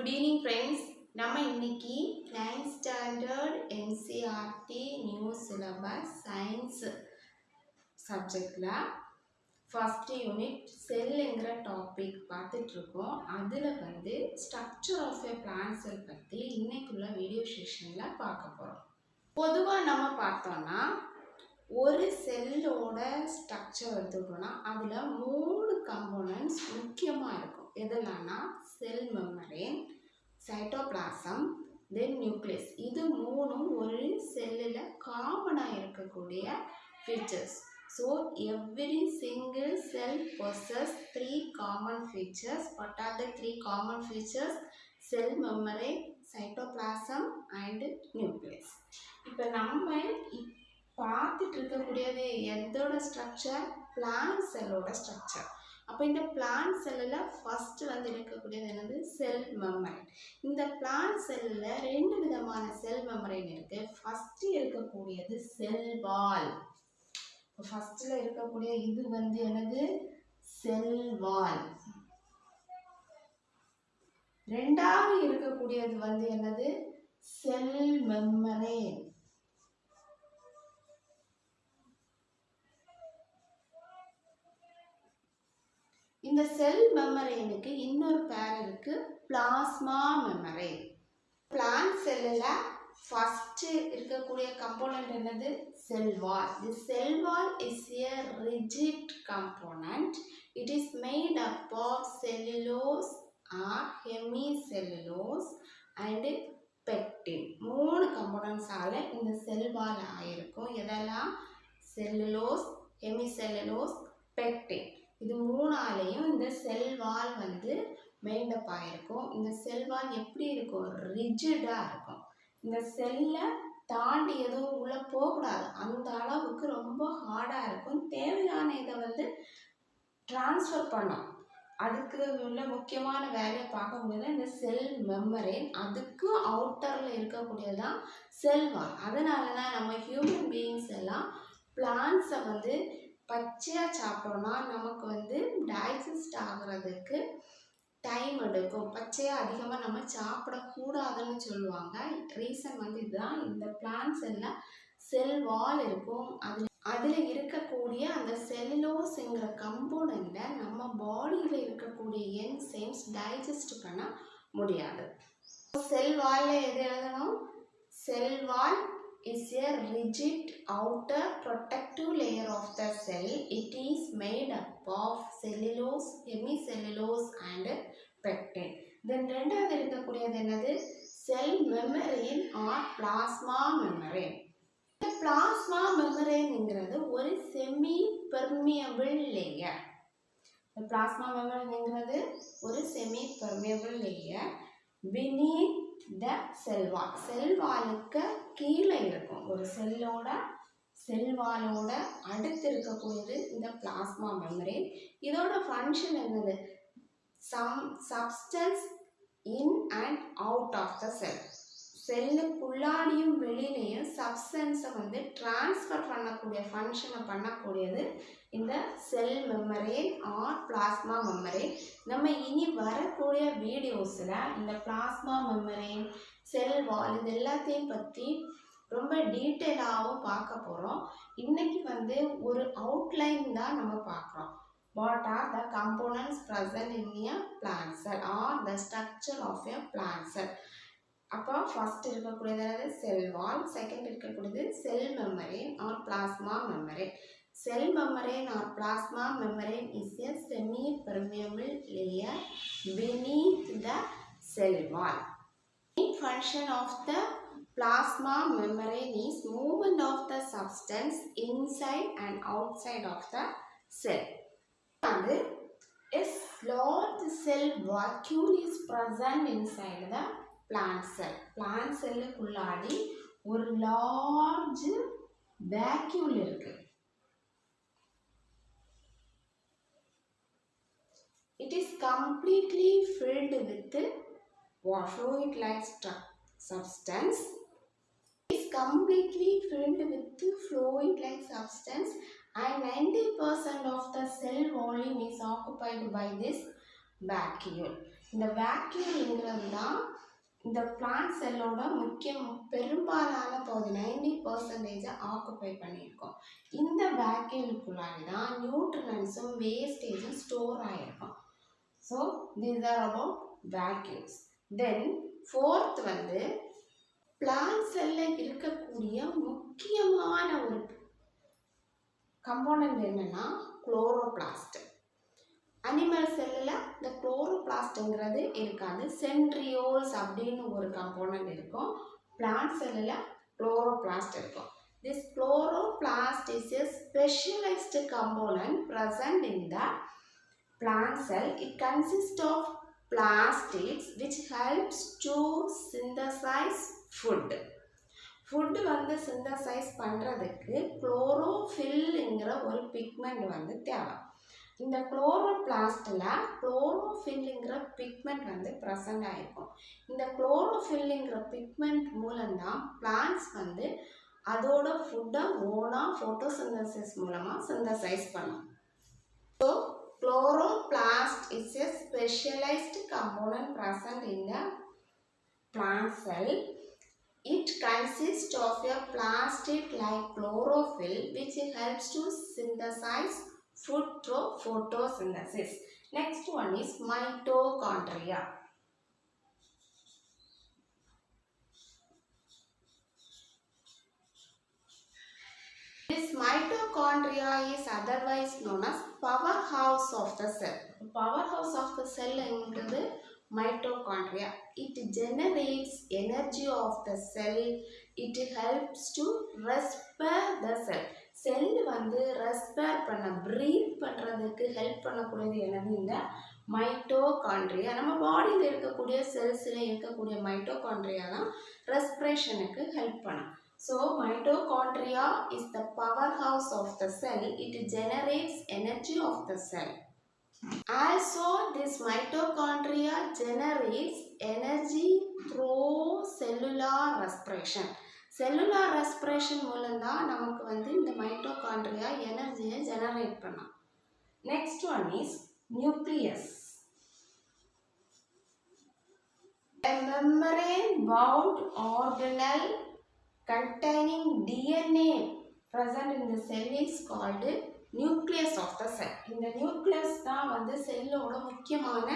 Good evening friends. நம்ம இன்னைக்கு 9th standard NCERT new syllabus science subjectல first unit cellங்கிற டாபிக் பார்த்துட்டு இருக்கோம். அதுல structure of a plant cell பத்தி இன்னைக்குள்ள வீடியோ செஷன்ல பார்க்க போறோம். பொதுவா நம்ம பார்த்தோம்னா ஒரு செல்லோட ஸ்ட்ரக்சர் எடுத்துக்கிட்டோம்னா அதுல 3 கம்போனன்ட்ஸ் முக்கியமா இருக்கும். எதெல்லாம்னா செல் மெம்பரேன், சைட்டோபிளாசம், தென் நியூக்ளியஸ். இது மூணும் ஒரு செல்லில் காமனாக இருக்கக்கூடிய features. So every single cell possess 3 common features. What are the 3 common features? Sell membrane, cytoplasm and nucleus. இப்போ நம்ம பார்த்துட்டு இருக்கக்கூடியது எதோட ஸ்ட்ரக்சர்? Plant செல்லோட structure. அப்போ இந்த பிளான்ட் செல்லில் ஃபஸ்ட்டு இருக்கக்கூடியது என்னது? Cell membrane. இந்த பிளான்ட் செல்லில் 2 விதமான செல் மெம்பரேன் இருக்குது. ஃபஸ்ட்டு இருக்கக்கூடியது செல் வால். ஃபஸ்ட்டில் இருக்கக்கூடிய இது என்னது? செல் வால். ரெண்டாவது இருக்கக்கூடியது என்னது? Cell membrane. இந்த செல் மெம்பரேனுக்கு இன்னொரு பேர் இருக்கு, பிளாஸ்மா மெம்பரேன். பிளான்ட் செல்லில் ஃபர்ஸ்ட் இருக்கக்கூடிய கம்போனன்ட் என்னது? Cell wall. The cell wall is a rigid component. It is made up of cellulose or hemicellulose and pectin. 3 கம்போனன்ட்ஸால இந்த செல் வால் ஆயிருக்கும். எதெல்லாம்? Cellulose, hemicellulose, pectin. இது 3ஆலையும் இந்த செல் வால் மெயின்டப் ஆகிருக்கும். இந்த செல் வால் எப்படி இருக்கும்? ரிஜிடாக இருக்கும். இந்த செல்லை தாண்டி எதுவும் உள்ளே போகக்கூடாது, அந்த அளவுக்கு ரொம்ப ஹார்டாக இருக்கும். தேவையான இதை டிரான்ஸ்ஃபர் பண்ணும். அதுக்கு உள்ள முக்கியமான வேலையை பார்க்க முடியாது இந்த செல் மெம்பரேன். அதுக்கு அவுட்டரில் இருக்கக்கூடியதான் செல் வால். அதனால தான் நம்ம ஹியூமன் பீயிங்ஸ் எல்லாம் பிளான்ட்ஸை பச்சையாக சாப்பிட்டோம்னா நமக்கு டைஜஸ்ட் ஆகிறதுக்கு டைம் எடுக்கும். பச்சையாக அதிகமாக நம்ம சாப்பிடக்கூடாதுன்னு சொல்லுவாங்க. ரீசன் இதுதான். இந்த பிளான்ட்ஸ் எல்லாம் செல் வால் இருக்கும். அதில் இருக்கக்கூடிய அந்த செல்லுலோஸ்ங்கிற கம்போனண்ட்டை நம்ம பாடியில் இருக்கக்கூடிய என்சைம்ஸ் டைஜஸ்ட் பண்ண முடியாது. செல் வாலில் எது எழுதணும்? செல் வால் is a rigid outer protective layer of the cell. It is made up of cellulose, hemicellulose and pectin. Then ரெண்டாவது இருக்கக்கூடியது என்னது? Cell membrane or plasma membrane. இந்த பிளாஸ்மா மெம்பரேன்ங்கிறது ஒரு செமி பெர்மியபிள் லேயர். இந்த பிளாஸ்மா மெம்பரேன்ங்கிறது ஒரு semi permeable layer beneath the cell wall. Cell வாலுக்கு கீழே இருக்கும். ஒரு செல் வாலோட அடுத்து இருக்கக்கூடியது இந்த பிளாஸ்மா மெம்பரேன். இதோட ஃபங்க்ஷன் என்னது? Substance in and out of the cell. செல்லுக்குள்ளாடியும் வெளியிலையும் சப்ஸ்டன்ஸை டிரான்ஸ்ஃபர் பண்ணக்கூடிய ஃபங்க்ஷனை பண்ணக்கூடியது இந்த cell membrane or plasma membrane. நம்ம இனி வரக்கூடிய வீடியோஸில் இந்த பிளாஸ்மா மெம்பரேன், செல் வால் இது எல்லாத்தையும் பற்றி ரொம்ப டீட்டெயிலாகவும் பார்க்க போகிறோம். இன்றைக்கி ஒரு அவுட்லைன் தான் நம்ம பார்க்குறோம். What are the components present in a plant cell or the structure of a plant cell? அப்போ ஃபர்ஸ்ட் இருக்கக்கூடியது செல் வால், செகண்ட் இருக்கக்கூடியது cell membrane or plasma membrane. Cell membrane or plasma membrane is a semi-permeable layer beneath the cell wall. The main function of the plasma membrane is movement of the substance inside and outside of the cell. And a large cell vacuole is present inside the plant cell. Plant cell குள்ளாடி ஒரு large vacuole இருக்கு. It is completely filled with fluid-like substance. It is completely filled with fluid-like substance, and 90% of the cell volume is occupied by this vacuole. இந்த வேக்யூல்ங்கிறது தான் இந்த plant செல்லோட பெரும்பாலான பகுதி 90% occupy பண்ணியிருக்கோம். இந்த வேக்யூலுக்குள்ளாடி தான் நியூட்ரினன்ஸும் வேஸ்டேஜும் ஸ்டோர் ஆகிருக்கும். So these are about vacuoles. Then fourth வந்து பிளான்ட் செல்லில் இருக்கக்கூடிய முக்கியமான ஒரு கம்போனன்ட் என்னன்னா குளோரோபிளாஸ்ட். அனிமல் செல்லில் இந்த குளோரோபிளாஸ்ட்ங்கிறது இருக்காது. சென்ட்ரியோல்ஸ் அப்படின்னு ஒரு கம்போனன்ட் இருக்கும். பிளான்ட் செல்லில் குளோரோபிளாஸ்ட் இருக்கும். This chloroplast is a specialized component present in the plant cell. It consists of plastids which helps to synthesize food. Food வந்து சிந்தசைஸ் பண்ணுறதுக்கு குளோரோஃபில்ங்கிற ஒரு பிக்மெண்ட் வந்து தேவை. இந்த குளோரோபிளாஸ்டில் குளோரோஃபில்ங்கிற பிக்மெண்ட் வந்து ப்ரெசண்ட் ஆகிருக்கும். இந்த குளோரோஃபில்ங்கிற பிக்மெண்ட் மூலம்தான் பிளான்ட்ஸ் வந்து அதோட ஃபுட்டை ஓனாக ஃபோட்டோசிந்தசிஸ் மூலமாக சிந்தசைஸ் பண்ணும். So chloroplast is a specialized component present in the plant cell. It consists of a plastid like chlorophyll which helps to synthesize food through photosynthesis. Next one is mitochondria. This mitochondria is otherwise known as powerhouse of the cell. Powerhouse of the cell is mitochondria. It generates energy of the cell. It helps to respire the cell. Cell வந்து respire பண்ண breathe பண்ணுறதுக்கு help பண்ணக்கூடியது என்னது இந்த mitochondria. நம்ம பாடியில் இருக்கக்கூடிய செல்ஸில் இருக்கக்கூடிய மைட்டோகாண்ட்ரியா தான் ரெஸ்பிரேஷனுக்கு ஹெல்ப் பண்ணும். So mitochondria is the powerhouse of the cell. It generates energy of the cell. Also this mitochondria generates energy through cellular respiration. Cellular respiration மூலம்தான் நமக்கு வந்து இந்த மைட்டோகாண்ட்ரியா எனர்ஜியை ஜெனரேட் பண்ணும். Next one is nucleus. A membrane bound organelle containing DNA present in the cell is called nucleus of the cell. இந்த nucleus தான் வந்து செல்லோட முக்கியமான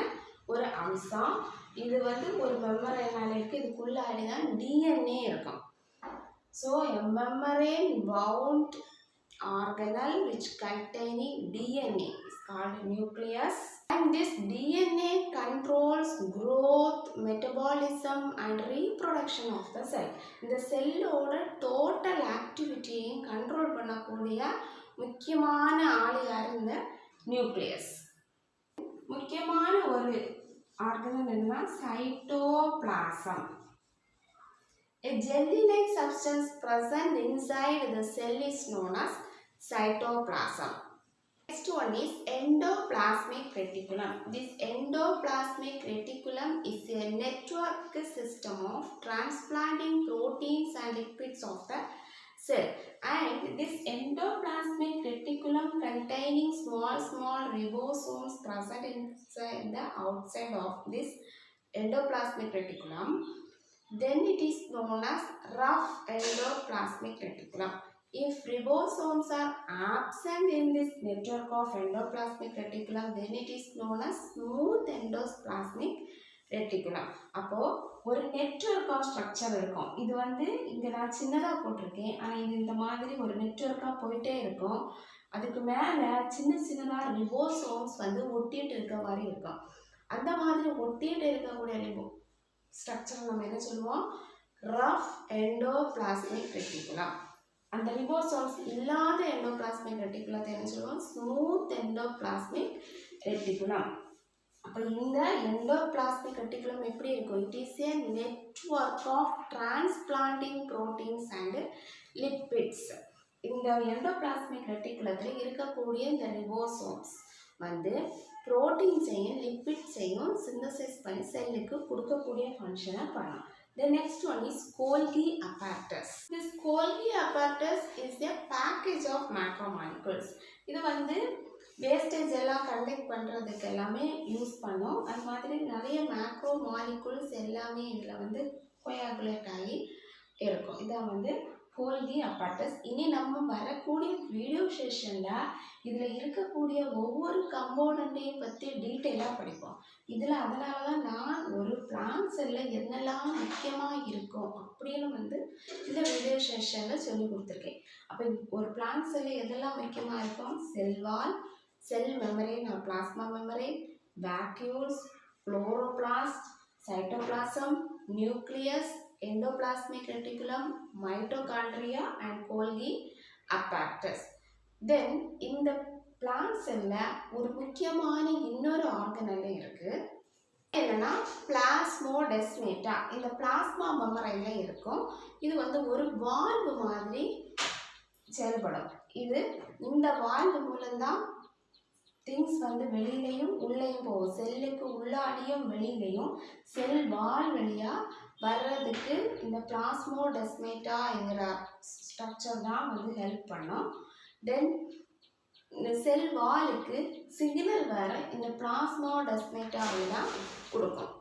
ஒரு அம்சம். இது வந்து ஒரு மெம்பரேனால இருக்கு. இதுக்குள்ளாடி தான் DNA இருக்கும். So a membrane bound organelle which containing DNA is called nucleus. And this DNA controls growth, metabolism and reproduction of the cell. இந்த செல்லோட டோட்டல் ஆக்டிவிட்டியையும் கண்ட்ரோல் பண்ணக்கூடிய முக்கியமான ஆள் யார்? இந்த நியூக்ளியஸ். முக்கியமான ஒரு ஆர்கனல் என்னன்னா cytoplasm. A jelly-like substance present inside the cell is known as cytoplasm. Next one is endoplasmic reticulum. This endoplasmic reticulum is a network system of transplanting proteins and lipids of the cell. And this endoplasmic reticulum containing small ribosomes present inside the outside of this endoplasmic reticulum. Then it is known as rough endoplasmic reticulum. If ribosomes are absent in this network of endoplasmic reticulum, then it is known as smooth endoplasmic reticulum. அப்போ ஒரு network of structure இருக்கும். இது வந்து இங்கே நான் சின்னதாக போட்டிருக்கேன், ஆனால் இது இந்த மாதிரி ஒரு நெட்வொர்க்காக போயிட்டே இருக்கும். அதுக்கு மேலே சின்னதாக ரிபோசோம்ஸ் வந்து ஒட்டிட்டு இருக்க மாதிரி இருக்கும். அந்த மாதிரி ஒட்டிட்டு இருக்கக்கூடிய ஸ்ட்ரக்சர் நம்ம என்ன சொல்லுவோம்? Rough endoplasmic reticulum. அந்த ரிபோசோம்ஸ் இல்லாத எண்டோபிளாஸ்மிக் ரெட்டிகுலத்தை என்ன சொல்லுவோம்? Smooth endoplasmic reticulum. அப்போ இந்த எண்டோபிளாஸ்மிக் ரெட்டிகுலம் எப்படி இருக்கும்? It is a network of transplanting proteins and lipids. இந்த எண்டோபிளாஸ்மிக் ரெட்டிகுலத்தில் இருக்கக்கூடிய இந்த ரிபோசோம்ஸ் வந்து ப்ரோட்டீன்ஸையும் லிப்பிட்ஸையும் சிந்தசைஸ் பண்ணி செல்லுக்கு கொடுக்கக்கூடிய ஃபங்க்ஷனை பண்ணலாம். The next one is Golgi apparatus. This Golgi apparatus is a package of macromolecules. இது வந்து வேஸ்டேஜ் எல்லாம் கண்டக்ட் பண்ணுறதுக்கு எல்லாமே யூஸ் பண்ணோம். அது மாதிரி நிறைய மேக்ரோ மாலிகுல்ஸ் எல்லாமே இதில் வந்து கோயாகுலேட் ஆகி இருக்கும். இதான் வந்து கோல்கி அப்பரேட்டஸ். இனி நம்ம வரக்கூடிய வீடியோ செஷனில் இதில் இருக்கக்கூடிய ஒவ்வொரு கம்போனண்ட்டையும் பற்றி டீட்டெயிலாக படிப்போம். இதில் அதனால தான் நான் ஒரு பிளான்ட் செல்லில் என்னெல்லாம் முக்கியமாக இருக்கும் அப்படின்னு வந்து இந்த வீடியோ செஷனில் சொல்லி கொடுத்துருக்கேன். அப்போ ஒரு பிளான்ட் செல்லில் எதெல்லாம் முக்கியமாக இருக்கும்? Cell wall, cell membrane or plasma membrane, vacuoles, chloroplast, cytoplasm, nucleus, endoplasmic reticulum, mitochondria and Golgi apparatus. Then இந்த plant cellல ஒரு முக்கியமான இன்னொரு ஆர்கனல் இருக்கு. என்னன்னா பிளாஸ்மோடெஸ்மேட்டா. இந்த பிளாஸ்மா மெம்பரேன்ல இருக்கும். இது வந்து ஒரு வால்வு மாதிரி செயல்படும். இது இந்த வால்வு மூலம்தான் திங்ஸ் வந்து வெளியிலையும் உள்ளேயும் போகும். செல்லுக்கு உள்ளாடியும் வெளியிலையும் செல் வால் வழியாக வர்றதுக்கு இந்த பிளாஸ்மோடெஸ்மேட்டாங்கிற ஸ்ட்ரக்சர் தான் வந்து ஹெல்ப் பண்ணும். தென் இந்த செல் வாலுக்கு சிக்னல் வர இந்த பிளாஸ்மோடெஸ்மேட்டாவில் தான் கொடுக்கும்.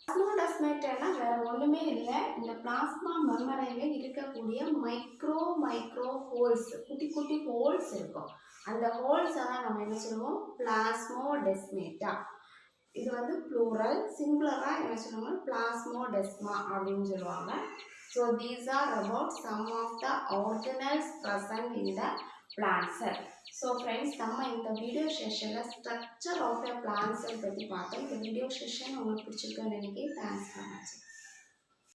பிளாஸ்மோடெஸ்மேட்டானா வேற ஒன்றுமே இல்லை, இந்த பிளாஸ்மா மெம்பரேனில் இருக்கக்கூடிய மைக்ரோ ஹோல்ஸ், குட்டி குட்டி ஹோல்ஸ் இருக்கும். அந்த ஹோல்ஸ் தான் நம்ம என்ன சொல்லுவோம்? பிளாஸ்மோடெஸ்மேட்டா. இது வந்து ப்ளூரல், சிங்குலராக என்ன சொல்லுவாங்க? பிளாஸ்மோடெஸ்மா அப்படின்னு சொல்லுவாங்க. So these are about some of the organelles present in the plant cell. So friends, நம்ம இந்த வீடியோ செஷனில் structure of the plant cell பற்றி பார்த்தோம். இந்த வீடியோ செஷன் உங்களுக்கு பிடிச்சிருக்குன்னு நினைக்கிறேன். தேங்க்ஸ் ஃபார் வாட்சிங்.